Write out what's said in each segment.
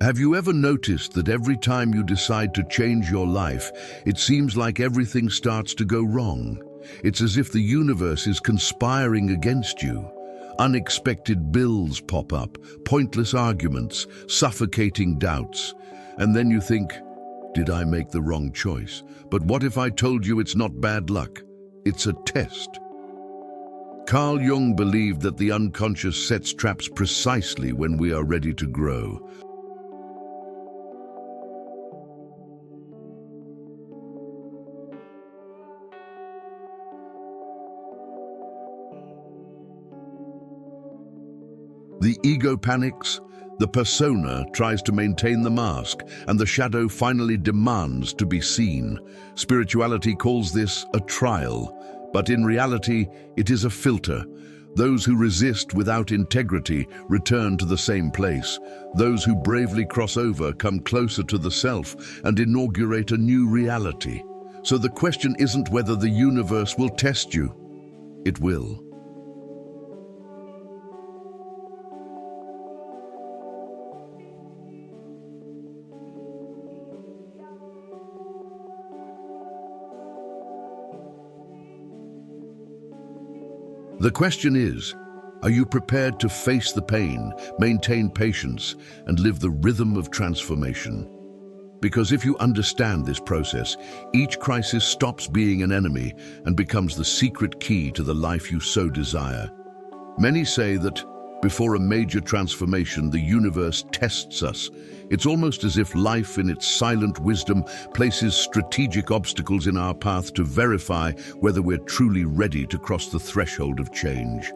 Have you ever noticed that every time you decide to change your life, it seems like everything starts to go wrong? It's as if the universe is conspiring against you. Unexpected bills pop up, pointless arguments, suffocating doubts. And then you think, did I make the wrong choice? But what if I told you it's not bad luck? It's a test. Carl Jung believed that the unconscious sets traps precisely when we are ready to grow. The ego panics, the persona tries to maintain the mask, and the shadow finally demands to be seen. Spirituality calls this a trial, but in reality, it is a filter. Those who resist without integrity return to the same place. Those who bravely cross over come closer to the self and inaugurate a new reality. So the question isn't whether the universe will test you. It will. The question is, are you prepared to face the pain, maintain patience, and live the rhythm of transformation? Because if you understand this process, each crisis stops being an enemy and becomes the secret key to the life you so desire. Many say that before a major transformation, the universe tests us. It's almost as if life, in its silent wisdom, places strategic obstacles in our path to verify whether we're truly ready to cross the threshold of change.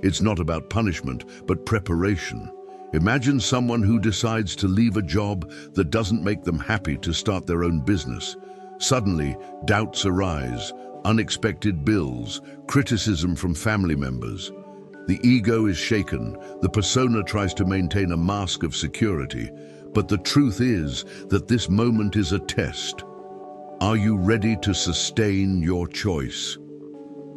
It's not about punishment, but preparation. Imagine someone who decides to leave a job that doesn't make them happy to start their own business. Suddenly, doubts arise, unexpected bills, criticism from family members. The ego is shaken, the persona tries to maintain a mask of security, but the truth is that this moment is a test. Are you ready to sustain your choice?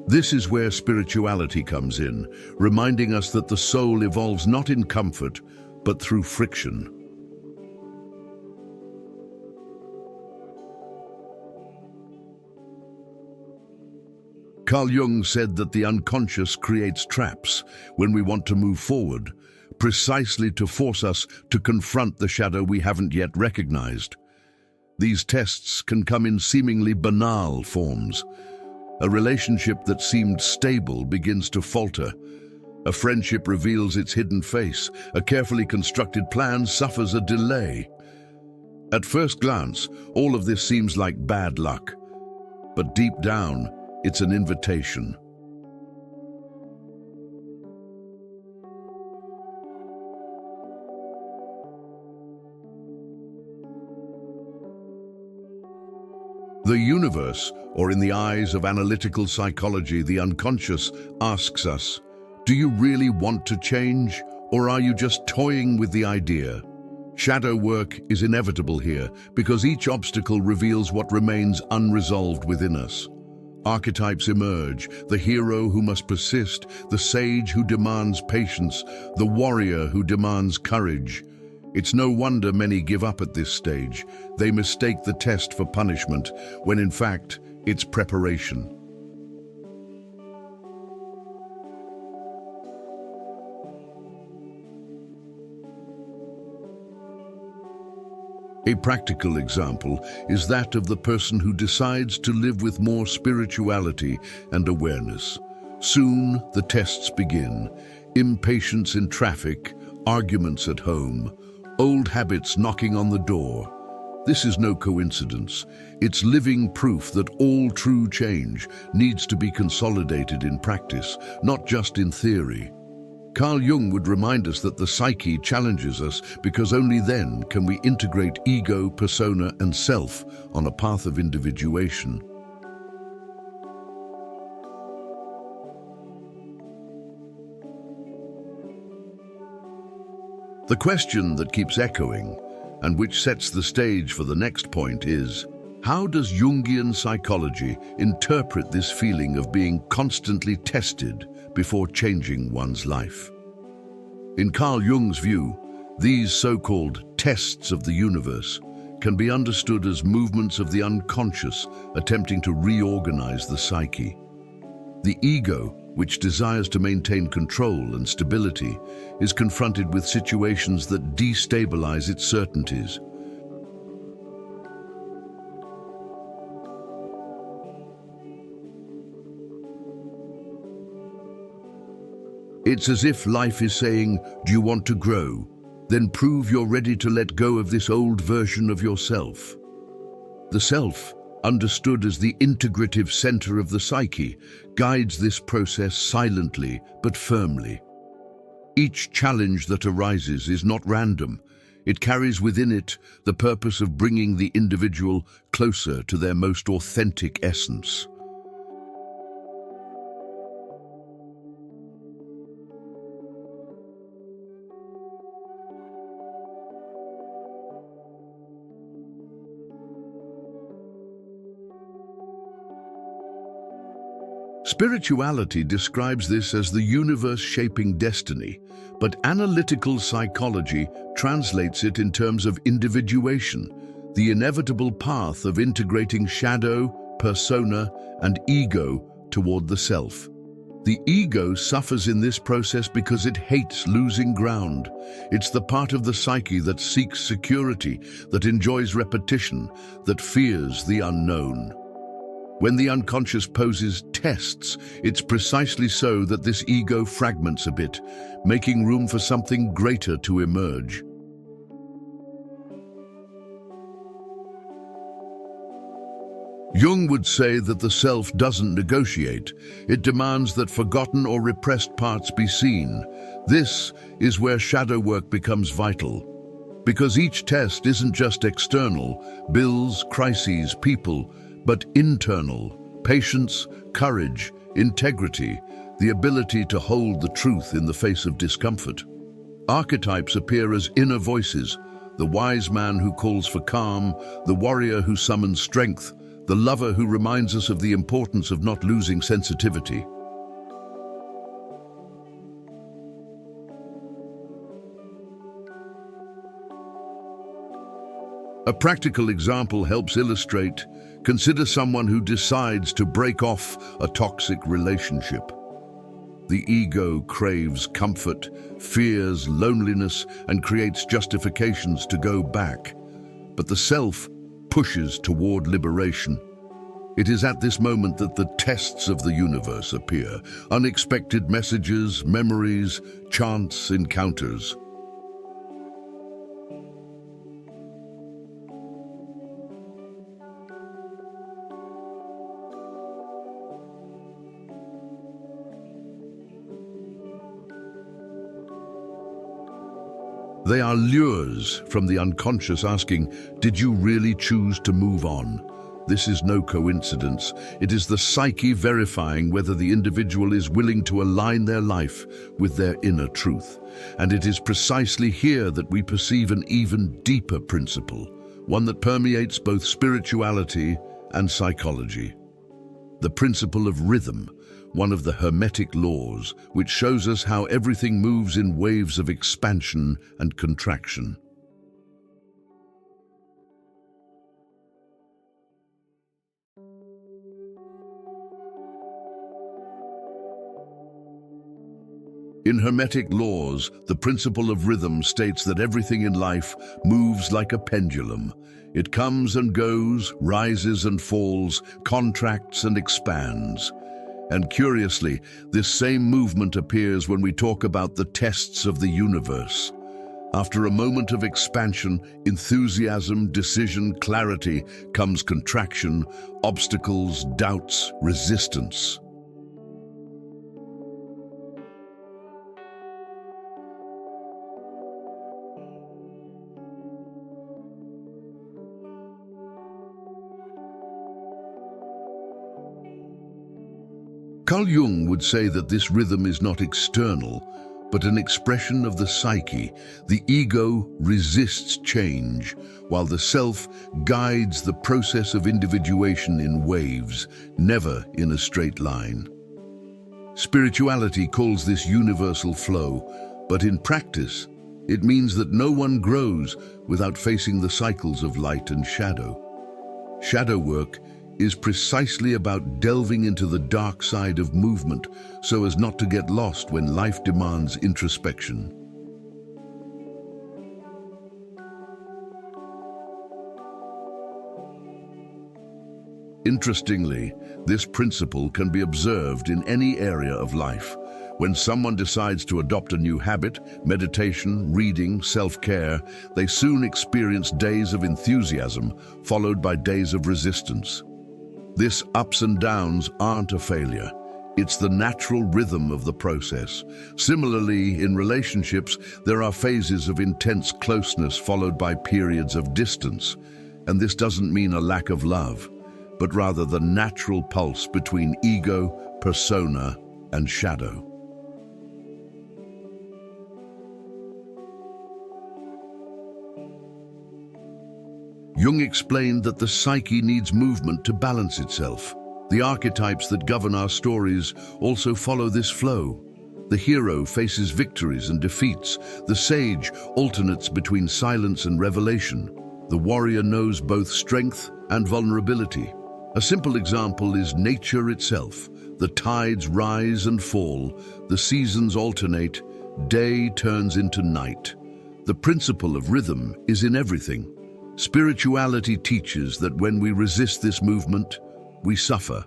This is where spirituality comes in, reminding us that the soul evolves not in comfort, but through friction. Carl Jung said that the unconscious creates traps when we want to move forward, precisely to force us to confront the shadow we haven't yet recognized. These tests can come in seemingly banal forms. A relationship that seemed stable begins to falter. A friendship reveals its hidden face. A carefully constructed plan suffers a delay. At first glance, all of this seems like bad luck. But deep down, it's an invitation. The universe, or in the eyes of analytical psychology, the unconscious, asks us, do you really want to change, or are you just toying with the idea? Shadow work is inevitable here, because each obstacle reveals what remains unresolved within us. Archetypes emerge, the hero who must persist, the sage who demands patience, the warrior who demands courage. It's no wonder many give up at this stage. They mistake the test for punishment, when in fact, it's preparation. A practical example is that of the person who decides to live with more spirituality and awareness. Soon, the tests begin. Impatience in traffic, arguments at home, old habits knocking on the door. This is no coincidence. It's living proof that all true change needs to be consolidated in practice, not just in theory. Carl Jung would remind us that the psyche challenges us because only then can we integrate ego, persona, and self on a path of individuation. The question that keeps echoing, and which sets the stage for the next point, is, How does Jungian psychology interpret this feeling of being constantly tested before changing one's life? In Carl Jung's view, these so-called tests of the universe can be understood as movements of the unconscious attempting to reorganize the psyche. The ego, which desires to maintain control and stability, is confronted with situations that destabilize its certainties. It's as if life is saying, "Do you want to grow? Then prove you're ready to let go of this old version of yourself." The self, understood as the integrative center of the psyche, guides this process silently but firmly. Each challenge that arises is not random. It carries within it the purpose of bringing the individual closer to their most authentic essence. Spirituality describes this as the universe shaping destiny, but analytical psychology translates it in terms of individuation, the inevitable path of integrating shadow, persona, and ego toward the self. The ego suffers in this process because it hates losing ground. It's the part of the psyche that seeks security, that enjoys repetition, that fears the unknown. When the unconscious poses tests, it's precisely so that this ego fragments a bit, making room for something greater to emerge. Jung would say that the self doesn't negotiate. It demands that forgotten or repressed parts be seen. This is where shadow work becomes vital. Because each test isn't just external, bills, crises, people, but internal: patience, courage, integrity, the ability to hold the truth in the face of discomfort. Archetypes appear as inner voices: the wise man who calls for calm, the warrior who summons strength, the lover who reminds us of the importance of not losing sensitivity. A practical example helps illustrate. Consider someone who decides to break off a toxic relationship. The ego craves comfort, fears loneliness, and creates justifications to go back. But the self pushes toward liberation. It is at this moment that the tests of the universe appear: unexpected messages, memories, chance encounters. They are lures from the unconscious asking, "Did you really choose to move on?" This is no coincidence. It is the psyche verifying whether the individual is willing to align their life with their inner truth. And it is precisely here that we perceive an even deeper principle, one that permeates both spirituality and psychology. The principle of rhythm, one of the Hermetic laws, which shows us how everything moves in waves of expansion and contraction. In Hermetic laws, the principle of rhythm states that everything in life moves like a pendulum. It comes and goes, rises and falls, contracts and expands. And curiously, this same movement appears when we talk about the tests of the universe. After a moment of expansion, enthusiasm, decision, clarity, comes contraction, obstacles, doubts, resistance. Carl Jung would say that this rhythm is not external, but an expression of the psyche. The ego resists change, while the self guides the process of individuation in waves, never in a straight line. Spirituality calls this universal flow, but in practice, it means that no one grows without facing the cycles of light and shadow. Shadow work is precisely about delving into the dark side of movement so as not to get lost when life demands introspection. Interestingly, this principle can be observed in any area of life. When someone decides to adopt a new habit, meditation, reading, self-care, they soon experience days of enthusiasm, followed by days of resistance. This ups and downs aren't a failure. It's the natural rhythm of the process. Similarly, in relationships, there are phases of intense closeness followed by periods of distance. And this doesn't mean a lack of love, but rather the natural pulse between ego, persona, and shadow. Jung explained that the psyche needs movement to balance itself. The archetypes that govern our stories also follow this flow. The hero faces victories and defeats. The sage alternates between silence and revelation. The warrior knows both strength and vulnerability. A simple example is nature itself. The tides rise and fall, the seasons alternate, day turns into night. The principle of rhythm is in everything. Spirituality teaches that when we resist this movement, we suffer.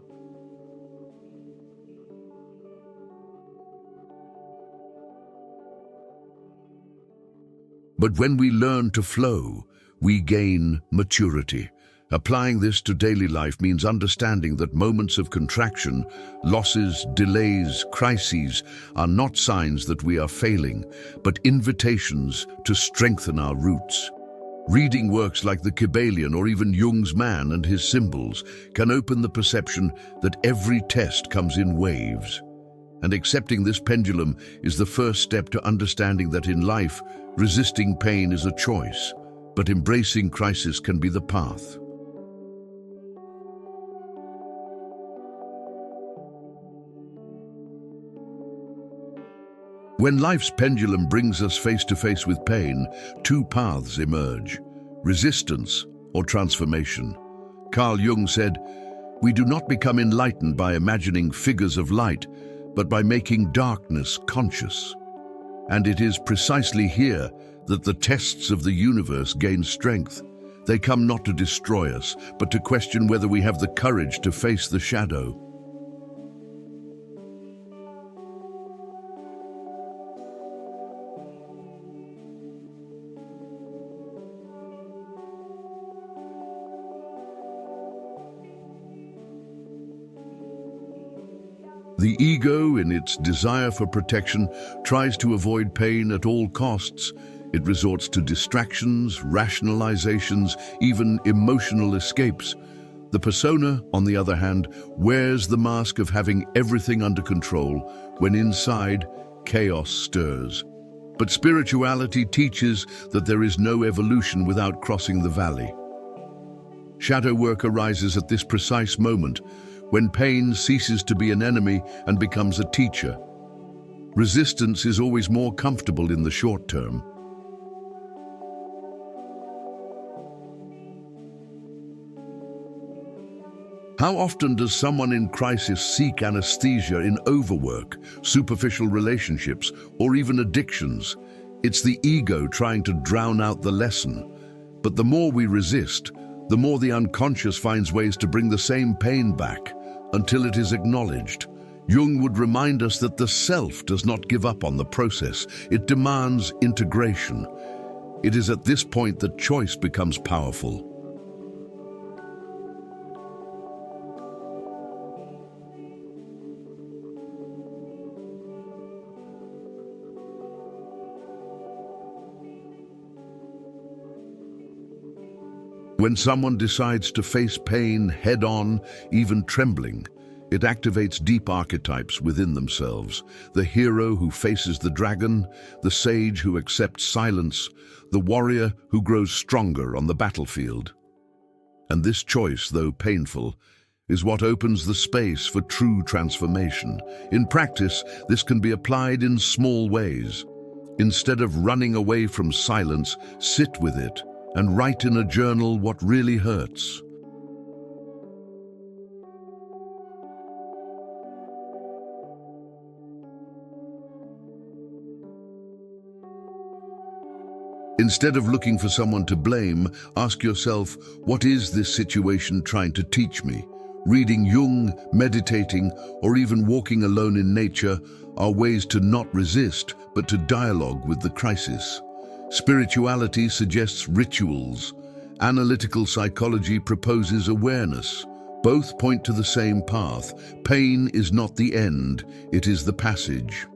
But when we learn to flow, we gain maturity. Applying this to daily life means understanding that moments of contraction, losses, delays, crises are not signs that we are failing, but invitations to strengthen our roots. Reading works like the Kybalion or even Jung's Man and his symbols can open the perception that every test comes in waves. And accepting this pendulum is the first step to understanding that in life, resisting pain is a choice, but embracing crisis can be the path. When life's pendulum brings us face to face with pain, two paths emerge: resistance or transformation. Carl Jung said, "We do not become enlightened by imagining figures of light, but by making darkness conscious." And it is precisely here that the tests of the universe gain strength. They come not to destroy us, but to question whether we have the courage to face the shadow. The ego, in its desire for protection, tries to avoid pain at all costs. It resorts to distractions, rationalizations, even emotional escapes. The persona, on the other hand, wears the mask of having everything under control when inside, chaos stirs. But spirituality teaches that there is no evolution without crossing the valley. Shadow work arises at this precise moment, when pain ceases to be an enemy and becomes a teacher. Resistance is always more comfortable in the short term. How often does someone in crisis seek anesthesia in overwork, superficial relationships, or even addictions? It's the ego trying to drown out the lesson. But the more we resist, the more the unconscious finds ways to bring the same pain back, until it is acknowledged. Jung would remind us that the self does not give up on the process. It demands integration. It is at this point that choice becomes powerful. When someone decides to face pain head-on, even trembling, It activates deep archetypes within themselves: the hero who faces the dragon, the sage who accepts silence, the warrior who grows stronger on the battlefield. And this choice, though painful, is what opens the space for true transformation. In practice, this can be applied in small ways. Instead of running away from silence, sit with it and write in a journal what really hurts. Instead of looking for someone to blame, ask yourself, what is this situation trying to teach me? Reading Jung, meditating, or even walking alone in nature are ways to not resist, but to dialogue with the crisis. Spirituality suggests rituals. Analytical psychology proposes awareness. Both point to the same path. Pain is not the end, it is the passage.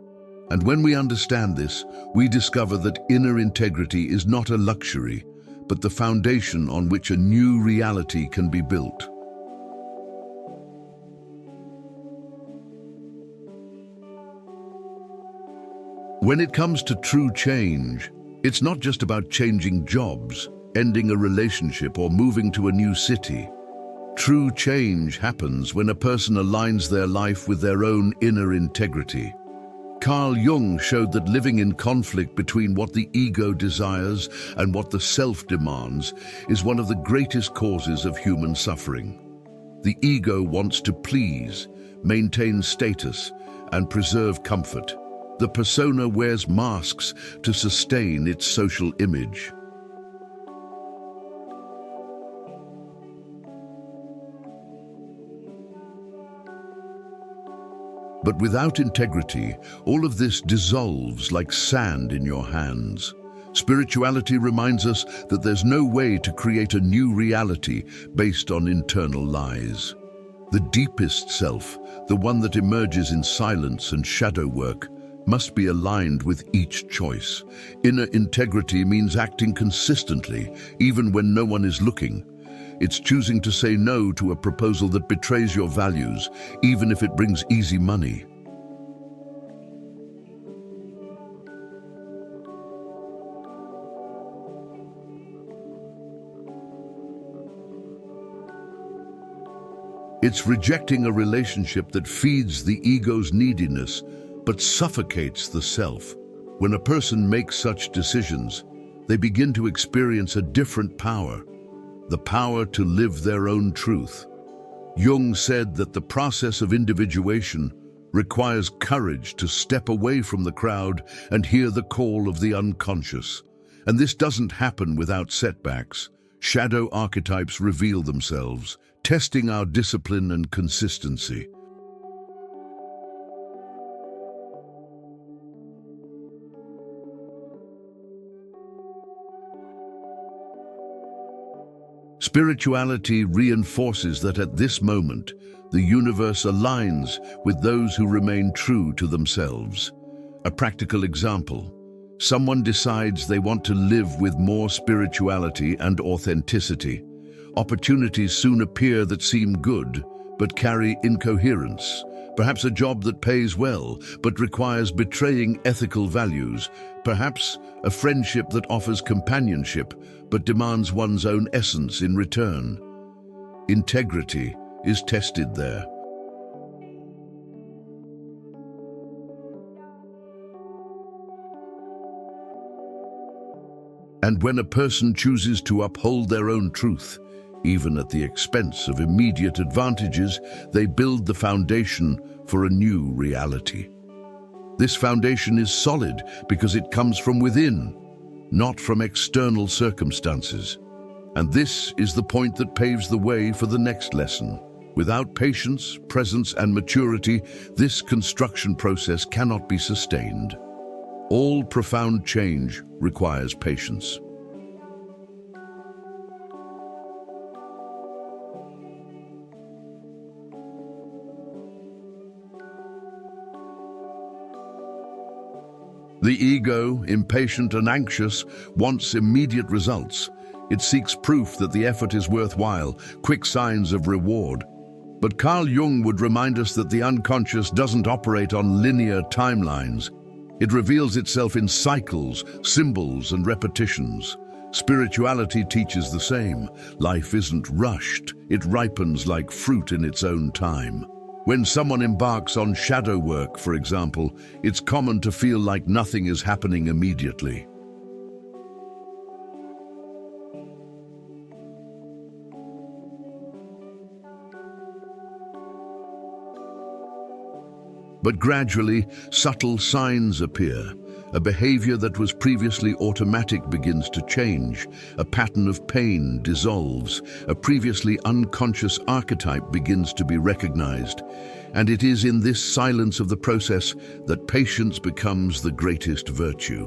And when we understand this, we discover that inner integrity is not a luxury, but the foundation on which a new reality can be built. When it comes to true change, it's not just about changing jobs, ending a relationship, or moving to a new city. True change happens when a person aligns their life with their own inner integrity. Carl Jung showed that living in conflict between what the ego desires and what the self demands is one of the greatest causes of human suffering. The ego wants to please, maintain status, and preserve comfort. The persona wears masks to sustain its social image. But without integrity, all of this dissolves like sand in your hands. Spirituality reminds us that there's no way to create a new reality based on internal lies. The deepest self, the one that emerges in silence and shadow work, must be aligned with each choice. Inner integrity means acting consistently, even when no one is looking. It's choosing to say no to a proposal that betrays your values, even if it brings easy money. It's rejecting a relationship that feeds the ego's neediness, but suffocates the self. When a person makes such decisions, they begin to experience a different power. The power to live their own truth. Jung said that the process of individuation requires courage to step away from the crowd and hear the call of the unconscious. And this doesn't happen without setbacks. Shadow archetypes reveal themselves, testing our discipline and consistency. Spirituality reinforces that at this moment, the universe aligns with those who remain true to themselves. A practical example: someone decides they want to live with more spirituality and authenticity. Opportunities soon appear that seem good, but carry incoherence. Perhaps a job that pays well, but requires betraying ethical values. Perhaps a friendship that offers companionship, but demands one's own essence in return. Integrity is tested there. And when a person chooses to uphold their own truth, even at the expense of immediate advantages, they build the foundation for a new reality. This foundation is solid because it comes from within, not from external circumstances. And this is the point that paves the way for the next lesson. Without patience, presence, and maturity, this construction process cannot be sustained. All profound change requires patience. The ego, impatient and anxious, wants immediate results. It seeks proof that the effort is worthwhile, quick signs of reward. But Carl Jung would remind us that the unconscious doesn't operate on linear timelines. It reveals itself in cycles, symbols, and repetitions. Spirituality teaches the same. Life isn't rushed. It ripens like fruit in its own time. When someone embarks on shadow work, for example, it's common to feel like nothing is happening immediately. But gradually, subtle signs appear. A behavior that was previously automatic begins to change. A pattern of pain dissolves. A previously unconscious archetype begins to be recognized. And it is in this silence of the process that patience becomes the greatest virtue.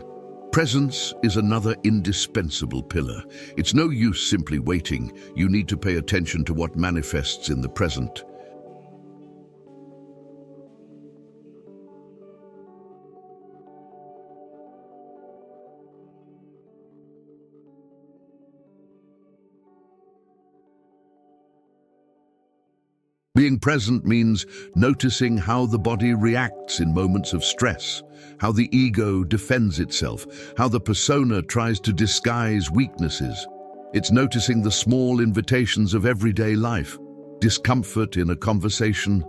Presence is another indispensable pillar. It's no use simply waiting. You need to pay attention to what manifests in the present. Being present means noticing how the body reacts in moments of stress, how the ego defends itself, how the persona tries to disguise weaknesses. It's noticing the small invitations of everyday life, discomfort in a conversation,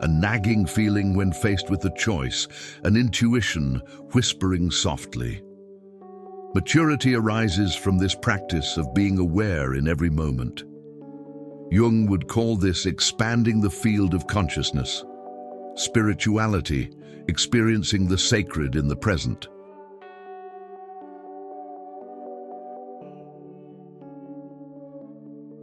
a nagging feeling when faced with a choice, an intuition whispering softly. Maturity arises from this practice of being aware in every moment. Jung would call this expanding the field of consciousness. Spirituality, experiencing the sacred in the present.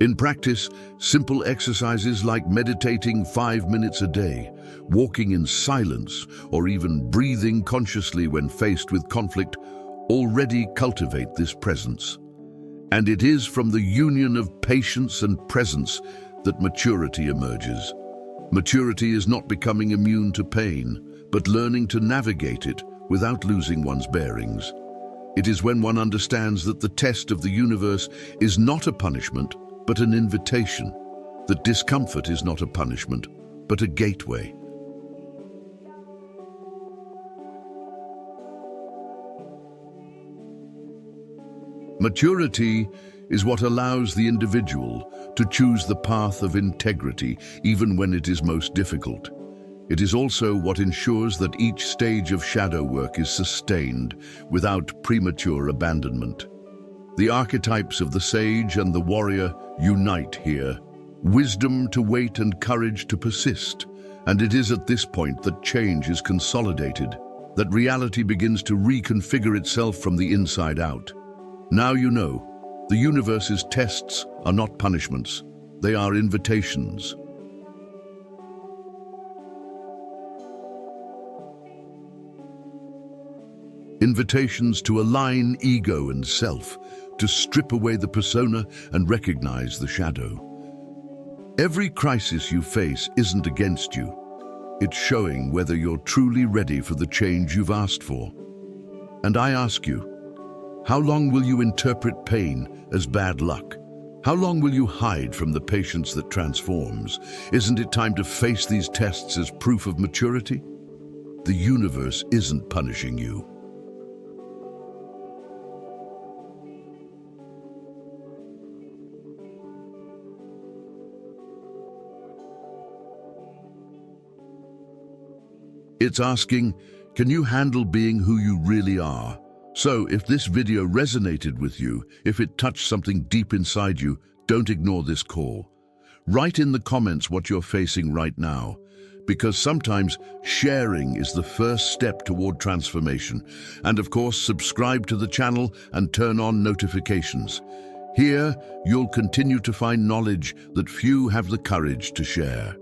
In practice, simple exercises like meditating 5 minutes a day, walking in silence, or even breathing consciously when faced with conflict already cultivate this presence. And it is from the union of patience and presence that maturity emerges. Maturity is not becoming immune to pain, but learning to navigate it without losing one's bearings. It is when one understands that the test of the universe is not a punishment, but an invitation, that discomfort is not a punishment, but a gateway. Maturity is what allows the individual to choose the path of integrity, even when it is most difficult. It is also what ensures that each stage of shadow work is sustained without premature abandonment. The archetypes of the sage and the warrior unite here. Wisdom to wait and courage to persist. And it is at this point that change is consolidated, that reality begins to reconfigure itself from the inside out. Now you know, the universe's tests are not punishments, they are invitations. Invitations to align ego and self, to strip away the persona and recognize the shadow. Every crisis you face isn't against you. It's showing whether you're truly ready for the change you've asked for. And I ask you, how long will you interpret pain as bad luck? How long will you hide from the patience that transforms? Isn't it time to face these tests as proof of maturity? The universe isn't punishing you. It's asking, can you handle being who you really are? So, if this video resonated with you, if it touched something deep inside you, don't ignore this call. Write in the comments what you're facing right now, because sometimes sharing is the first step toward transformation. And of course, subscribe to the channel and turn on notifications. Here, you'll continue to find knowledge that few have the courage to share.